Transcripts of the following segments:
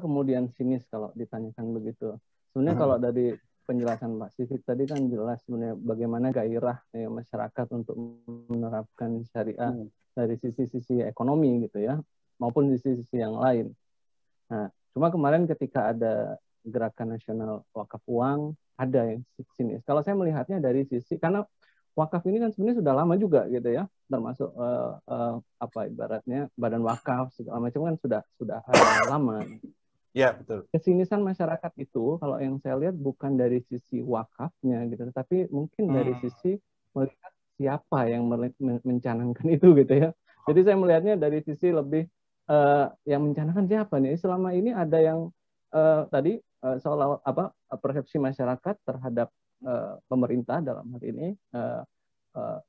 kemudian sinis kalau ditanyakan begitu? Sebenarnya kalau dari penjelasan Pak Sifik tadi kan jelas sebenarnya bagaimana gairah ya, masyarakat untuk menerapkan syariah dari sisi-sisi ekonomi gitu ya, maupun di sisi yang lain. Nah, cuma kemarin ketika ada gerakan nasional wakaf uang, ada yang sinis. Kalau saya melihatnya dari sisi, karena wakaf ini kan sebenarnya sudah lama juga gitu ya, termasuk apa ibaratnya badan wakaf segala macam kan sudah ada lama. Ya, betul. Kesinisan masyarakat itu kalau yang saya lihat bukan dari sisi wakafnya gitu, tapi mungkin dari sisi melihat siapa yang mencanangkan itu gitu ya. Jadi saya melihatnya dari sisi lebih yang mencanangkan siapa nih. Selama ini ada yang tadi seolah apa persepsi masyarakat terhadap pemerintah dalam hal ini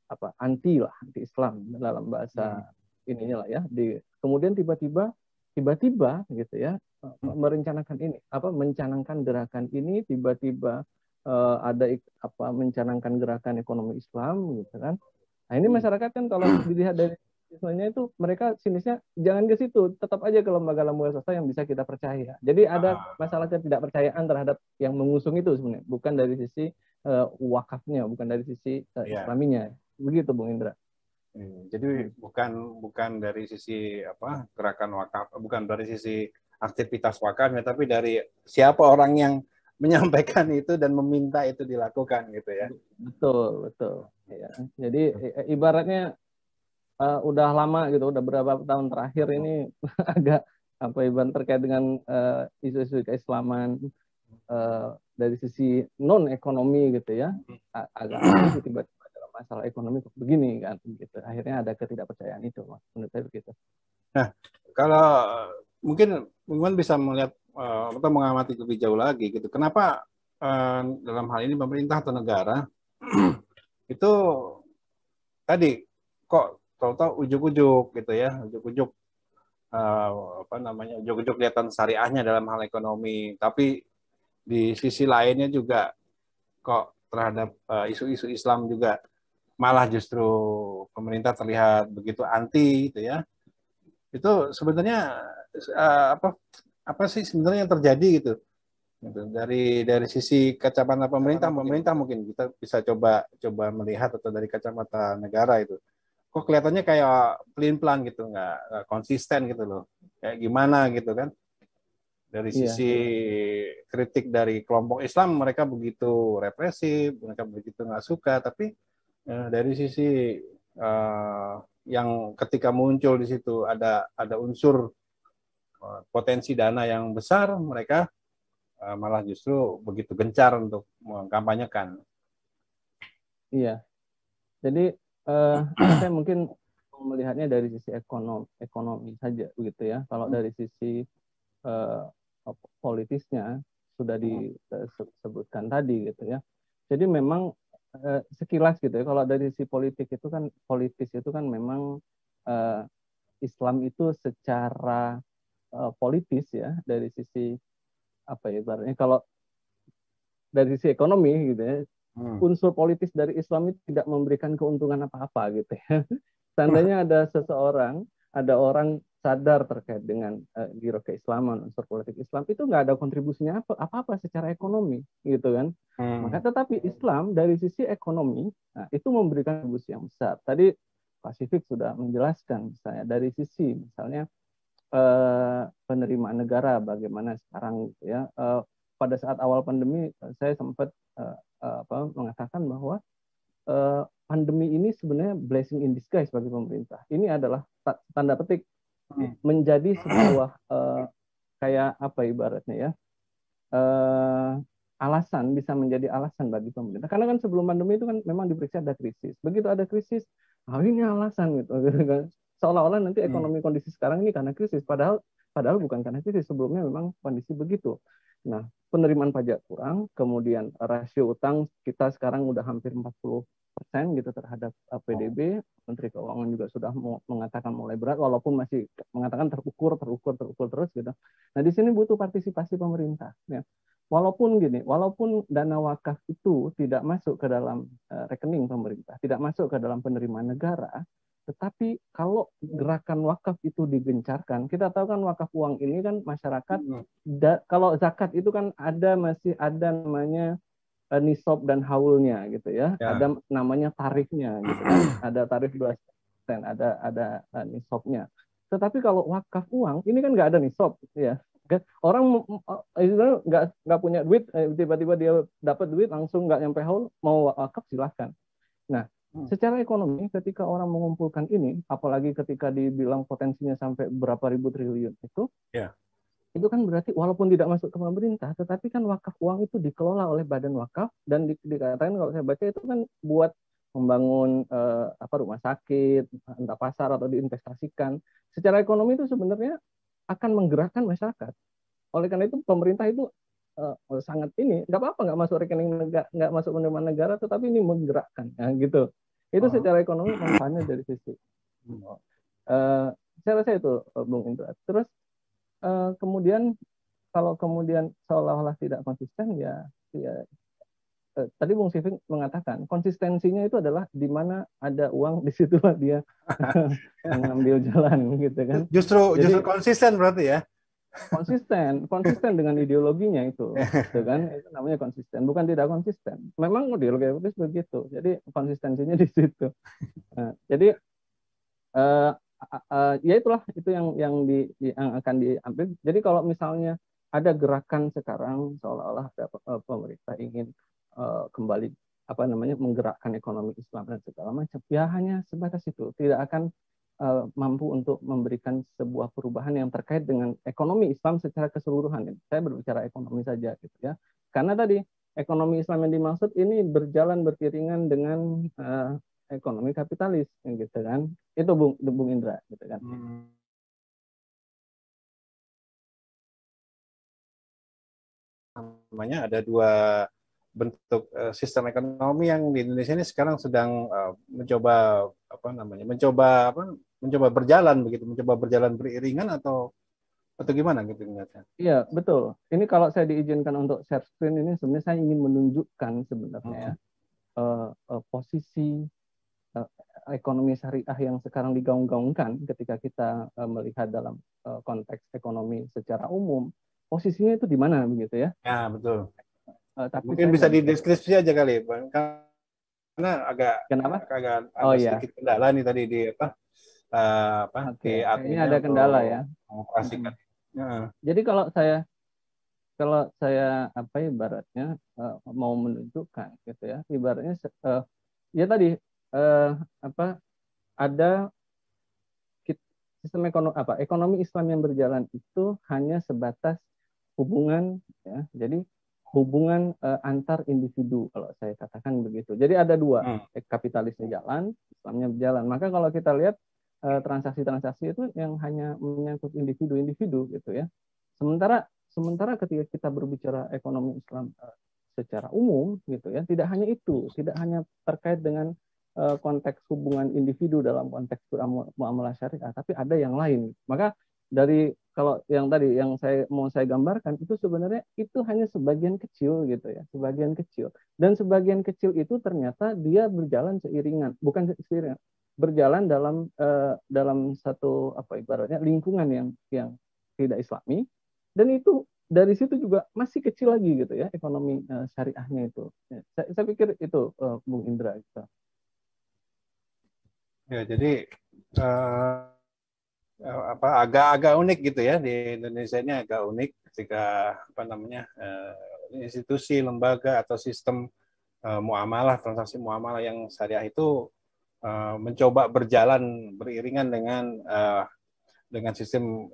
apa anti Islam dalam bahasa ininya lah ya. Kemudian tiba-tiba gitu ya merencanakan ini apa mencanangkan gerakan ini tiba-tiba ada apa mencanangkan gerakan ekonomi Islam gitu kan. Nah ini masyarakat kan kalau dilihat dari siswanya itu mereka sinisnya jangan ke situ, tetap aja ke lembaga-lembaga swasta yang bisa kita percaya. Jadi ada masalah ketidakpercayaan terhadap yang mengusung itu sebenarnya, bukan dari sisi wakafnya, bukan dari sisi Islaminya. Begitu Bung Indra. Jadi bukan dari sisi apa gerakan wakaf, bukan dari sisi aktivitas wakafnya, tapi dari siapa orang yang menyampaikan itu dan meminta itu dilakukan gitu ya. Betul. Ya. Jadi ibaratnya udah lama gitu, udah berapa tahun terakhir ini agak apa ibarat terkait dengan isu-isu keislaman dari sisi non ekonomi gitu ya, agak aneh tiba-tiba dalam masalah ekonomi kok begini kan gitu. Akhirnya ada ketidakpercayaan itu, menurut saya begitu. Nah, kalau mungkin bisa melihat atau mengamati lebih jauh lagi gitu. Kenapa dalam hal ini pemerintah atau negara itu tadi kok tahu-tahu ujuk-ujuk gitu ya, ujuk-ujuk apa namanya, ujuk-ujuk kelihatan syariahnya dalam hal ekonomi, tapi di sisi lainnya juga kok terhadap isu-isu Islam juga malah justru pemerintah terlihat begitu anti gitu ya. Itu sebenarnya apa sih sebenarnya yang terjadi gitu. Dari sisi kacamata pemerintah mungkin kita bisa coba melihat, atau dari kacamata negara itu kok kelihatannya kayak pelin-pelan gitu, nggak konsisten gitu loh, kayak gimana gitu kan. Dari sisi kritik dari kelompok Islam mereka begitu represif, mereka begitu nggak suka, tapi dari sisi yang ketika muncul di situ ada unsur potensi dana yang besar, mereka malah justru begitu gencar untuk mengkampanyekan. Iya, jadi saya mungkin melihatnya dari sisi ekonomi saja begitu ya. Kalau dari sisi politisnya sudah disebutkan tadi gitu ya. Jadi memang sekilas gitu ya, kalau dari sisi politik itu kan memang Islam itu secara politis ya, dari sisi apa ya ibaratnya, kalau dari sisi ekonomi gitu ya, unsur politis dari Islam itu tidak memberikan keuntungan apa-apa gitu ya. Seandainya ada orang sadar terkait dengan giro keislaman, unsur politik Islam, itu nggak ada kontribusinya apa-apa secara ekonomi gitu kan. Maka tetapi Islam dari sisi ekonomi, nah, itu memberikan kontribusi yang besar. Tadi Pasifik sudah menjelaskan misalnya dari sisi misalnya penerimaan negara bagaimana sekarang gitu ya. Pada saat awal pandemi saya sempat mengatakan bahwa pandemi ini sebenarnya blessing in disguise bagi pemerintah. Ini adalah tanda petik menjadi sebuah kayak apa ibaratnya ya, alasan, bisa menjadi alasan bagi pemerintah. Karena kan sebelum pandemi itu kan memang diperiksa ada krisis. Begitu ada krisis, ini alasan gitu. Seolah-olah nanti ekonomi kondisi sekarang ini karena krisis, padahal bukan karena krisis, sebelumnya memang kondisi begitu. Nah, penerimaan pajak kurang, kemudian rasio utang kita sekarang udah hampir 40% gitu terhadap PDB. Menteri Keuangan juga sudah mengatakan mulai berat, walaupun masih mengatakan terukur terus gitu. Nah, di sini butuh partisipasi pemerintah. Ya. Walaupun dana wakaf itu tidak masuk ke dalam rekening pemerintah, tidak masuk ke dalam penerimaan negara, Tetapi kalau gerakan wakaf itu digencarkan, kita tahu kan wakaf uang ini kan masyarakat, kalau zakat itu kan masih ada namanya nisab dan haulnya gitu ya. Ada namanya tarifnya gitu kan. Ada tarif 12%, ada nisabnya. Tetapi kalau wakaf uang ini kan nggak ada nisab ya. Orang nggak punya duit, tiba-tiba dia dapat duit langsung nggak nyampe haul, mau wakaf silahkan. Nah, secara ekonomi ketika orang mengumpulkan ini, apalagi ketika dibilang potensinya sampai berapa ribu triliun itu kan berarti walaupun tidak masuk ke pemerintah, tetapi kan wakaf uang itu dikelola oleh badan wakaf dan dikatakan kalau saya baca itu kan buat membangun rumah sakit, entah pasar atau diinvestasikan. Secara ekonomi itu sebenarnya akan menggerakkan masyarakat. Oleh karena itu pemerintah itu sangat ini nggak apa-apa nggak masuk rekening negara, nggak masuk penerimaan negara, tetapi ini menggerakkan gitu. Itu secara ekonomi manfaatnya dari sisi. Saya rasa itu Bung Indra. Terus kemudian kalau kemudian seolah-olah tidak konsisten ya tadi Bung Sifik mengatakan konsistensinya itu adalah di mana ada uang di situlah dia mengambil jalan gitu kan. Justru konsisten berarti ya. Konsisten dengan ideologinya itu kan, itu namanya konsisten, bukan tidak konsisten. Memang ideologi begitu, jadi konsistensinya di situ. Jadi ya itulah itu yang akan diambil. Jadi kalau misalnya ada gerakan sekarang seolah-olah pemerintah ingin kembali menggerakkan ekonomi Islam dan segala macam, ya hanya sebatas itu, tidak akan mampu untuk memberikan sebuah perubahan yang terkait dengan ekonomi Islam secara keseluruhan. Saya berbicara ekonomi saja gitu ya, karena tadi ekonomi Islam yang dimaksud ini berjalan beriringan dengan ekonomi kapitalis gitu kan, itu Bung Indra gitu kan. Namanya ada dua bentuk sistem ekonomi yang di Indonesia ini sekarang sedang mencoba berjalan begitu, mencoba berjalan beriringan atau gimana gitu ternyata. Iya betul. Ini kalau saya diizinkan untuk share screen ini sebenarnya saya ingin menunjukkan sebenarnya posisi ekonomi syariah yang sekarang digaung-gaungkan ketika kita melihat dalam konteks ekonomi secara umum, posisinya itu di mana begitu ya? Ya betul. Tapi mungkin bisa dideskripsi aja kali, Bang. Karena agak ada sedikit kendala nih tadi di ini ada kendala ya. Jadi kalau saya ibaratnya mau menunjukkan gitu ya, ibaratnya ya tadi ada sistem ekonomi Islam yang berjalan itu hanya sebatas hubungan ya. Jadi hubungan antar individu kalau saya katakan begitu. Jadi ada dua, kapitalisnya jalan, Islamnya berjalan. Maka kalau kita lihat transaksi-transaksi itu yang hanya menyangkut individu-individu gitu ya. Sementara ketika kita berbicara ekonomi Islam secara umum gitu ya, tidak hanya itu, tidak hanya terkait dengan konteks hubungan individu dalam konteks muamalah syariah, tapi ada yang lain. Maka dari kalau yang tadi yang saya gambarkan itu sebenarnya itu hanya sebagian kecil gitu ya, sebagian kecil. Dan sebagian kecil itu ternyata dia berjalan seiringan, bukan seiringan, berjalan dalam satu ibaratnya lingkungan yang tidak Islami, dan itu dari situ juga masih kecil lagi gitu ya ekonomi syariahnya itu. Saya pikir itu Bung Indra gitu. Ya, jadi agak unik gitu ya, di Indonesia ini agak unik ketika institusi, lembaga atau sistem muamalah, transaksi muamalah yang syariah itu mencoba berjalan beriringan dengan sistem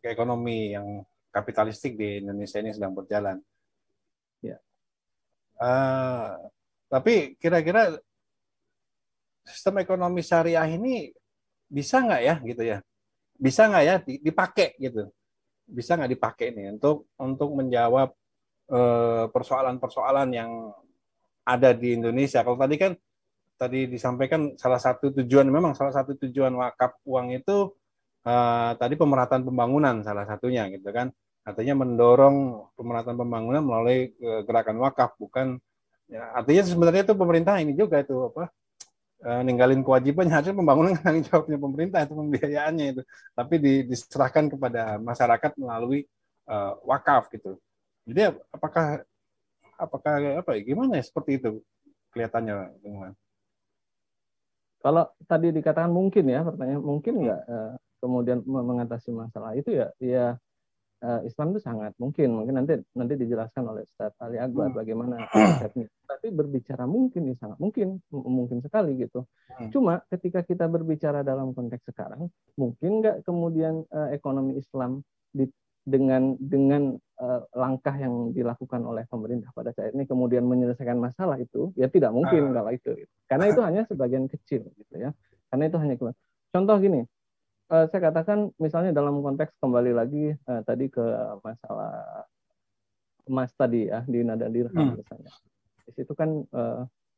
ekonomi yang kapitalistik di Indonesia ini sedang berjalan. Ya. Tapi kira-kira sistem ekonomi syariah ini bisa nggak ya gitu ya? Bisa nggak ya dipakai gitu? Bisa nggak dipakai nih untuk menjawab persoalan-persoalan yang ada di Indonesia? Kalau tadi disampaikan salah satu tujuan wakaf uang itu tadi pemerataan pembangunan salah satunya gitu kan. Artinya mendorong pemerataan pembangunan melalui gerakan wakaf, bukan ya, artinya sebenarnya itu pemerintah ini juga itu ninggalin kewajibannya, harusnya pembangunan tanggung jawabnya pemerintah itu pembiayaannya itu, tapi diserahkan kepada masyarakat melalui wakaf gitu. Jadi apakah apakah apa ya, gimana ya seperti itu kelihatannya, teman? Kalau tadi dikatakan mungkin ya, pertanyaan mungkin nggak kemudian mengatasi masalah itu ya, Islam itu sangat mungkin nanti dijelaskan oleh Ustaz Ali Akbar bagaimana konsepnya. Tapi berbicara mungkin ini sangat mungkin sekali gitu. Cuma ketika kita berbicara dalam konteks sekarang, mungkin nggak kemudian ekonomi Islam dengan langkah yang dilakukan oleh pemerintah pada saat ini kemudian menyelesaikan masalah itu, ya tidak mungkin kalau itu. Karena itu hanya sebagian kecil gitu ya. Karena itu hanya contoh gini, saya katakan misalnya dalam konteks kembali lagi tadi ke masalah emas tadi ya di nada dirham misalnya. Di situ kan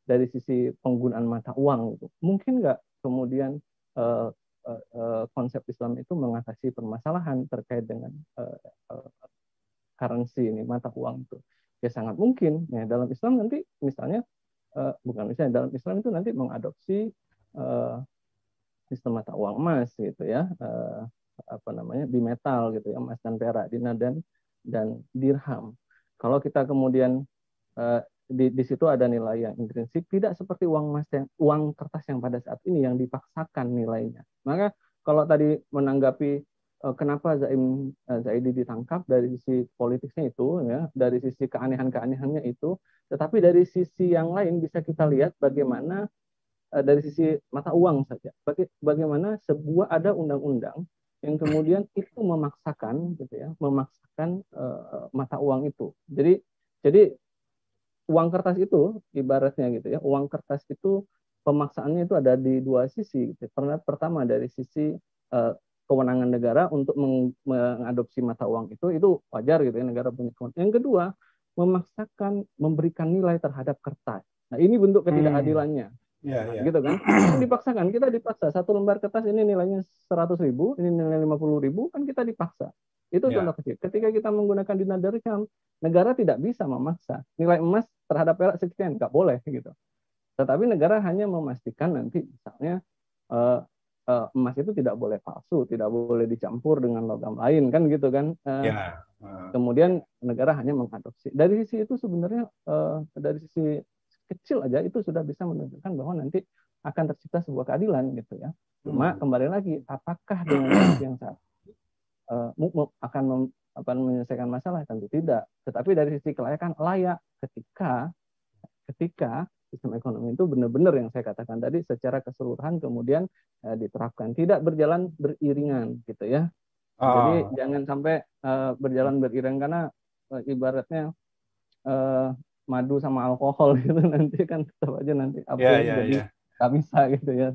dari sisi penggunaan mata uang itu mungkin nggak kemudian konsep Islam itu mengatasi permasalahan terkait dengan currency ini, mata uang itu. Ya sangat mungkin. Ya, dalam Islam nanti misalnya bukan misalnya dalam Islam itu nanti mengadopsi sistem mata uang emas gitu ya, apa namanya bimetal gitu ya, emas dan perak, dinar dan dirham. Kalau kita kemudian di situ ada nilai yang intrinsik, tidak seperti uang kertas yang pada saat ini yang dipaksakan nilainya. Maka kalau tadi menanggapi kenapa Zaidi ditangkap dari sisi politiknya itu, ya, dari sisi keanehan-keanehannya itu, tetapi dari sisi yang lain bisa kita lihat bagaimana dari sisi mata uang saja, bagaimana ada undang-undang yang kemudian itu memaksakan, gitu ya, memaksakan mata uang itu. Jadi uang kertas itu ibaratnya gitu ya, uang kertas itu pemaksaannya itu ada di dua sisi. Gitu. Pertama dari sisi kewenangan negara untuk mengadopsi mata uang itu wajar gitu ya, negara punya kewenangan. Yang kedua, memaksakan memberikan nilai terhadap kertas. Nah ini bentuk ketidakadilannya. Gitu kan? Kan dipaksakan, kita dipaksa satu lembar kertas ini nilainya 100.000, ini nilai 50.000, kan kita dipaksa. Itu contoh kecil. Ketika kita menggunakan dinar dirham, negara tidak bisa memaksa. Nilai emas terhadap perak sekian, nggak boleh gitu. Tetapi negara hanya memastikan nanti misalnya emas itu tidak boleh palsu, tidak boleh dicampur dengan logam lain kan gitu kan. Kemudian negara hanya mengadopsi. Dari sisi itu sebenarnya dari sisi kecil aja itu sudah bisa menunjukkan bahwa nanti akan tercipta sebuah keadilan gitu ya. Cuma kembali lagi, apakah dengan kondisi yang saat akan menyelesaikan masalah? Tentu tidak. Tetapi dari sisi kelayakan, layak ketika sistem ekonomi itu benar-benar yang saya katakan tadi secara keseluruhan kemudian diterapkan, tidak berjalan beriringan gitu ya. Jadi jangan sampai berjalan beriringan karena ibaratnya madu sama alkohol gitu nanti kan tetap aja nanti jadi nggak bisa gitu ya.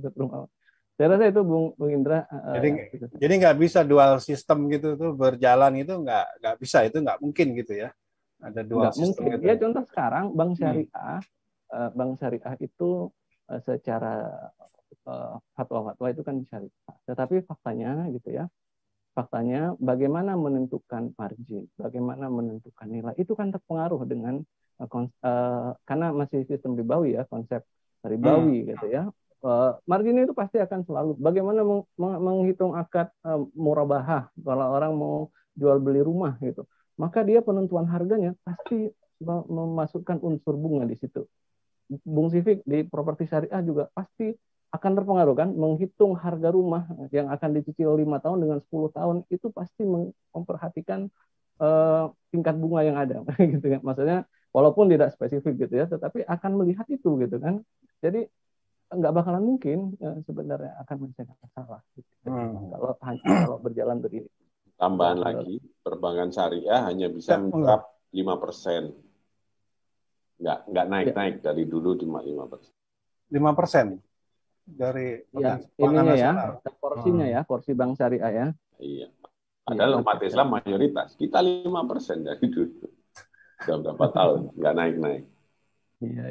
Saya rasa itu Bung Indra. Jadi nggak bisa dual sistem gitu tuh berjalan, itu nggak bisa, itu nggak mungkin gitu ya. Ada dual sistem gitu. Ya contoh sekarang bank syariah itu secara fatwa-fatwa itu kan syariah. Tetapi faktanya gitu ya. Faktanya bagaimana menentukan margin, bagaimana menentukan nilai itu kan terpengaruh dengan karena masih sistem ribawi ya, konsep ribawi gitu ya. Margin itu pasti akan selalu bagaimana menghitung akad murabahah kalau orang mau jual beli rumah gitu. Maka dia penentuan harganya pasti memasukkan unsur bunga di situ. Bung Sifik di properti syariah juga pasti akan terpengaruh kan, menghitung harga rumah yang akan dicicil 5 tahun dengan 10 tahun itu pasti memperhatikan tingkat bunga yang ada gitu kan. Maksudnya walaupun tidak spesifik gitu ya, tetapi akan melihat itu gitu kan. Jadi nggak bakalan mungkin sebenarnya akan menyelesaikan masalah gitu. Kalau berjalan beriring. Tambahan lagi, perbankan syariah hanya bisa menyerap 5%. Nggak naik-naik dari dulu cuma 5%. 5%? Dari ininya ya, porsinya ya, porsi bank syariah ya. Iya. Padahal umat Islam mayoritas. Kita 5% dari dulu. Sudah berapa tahun nggak naik-naik. Iya.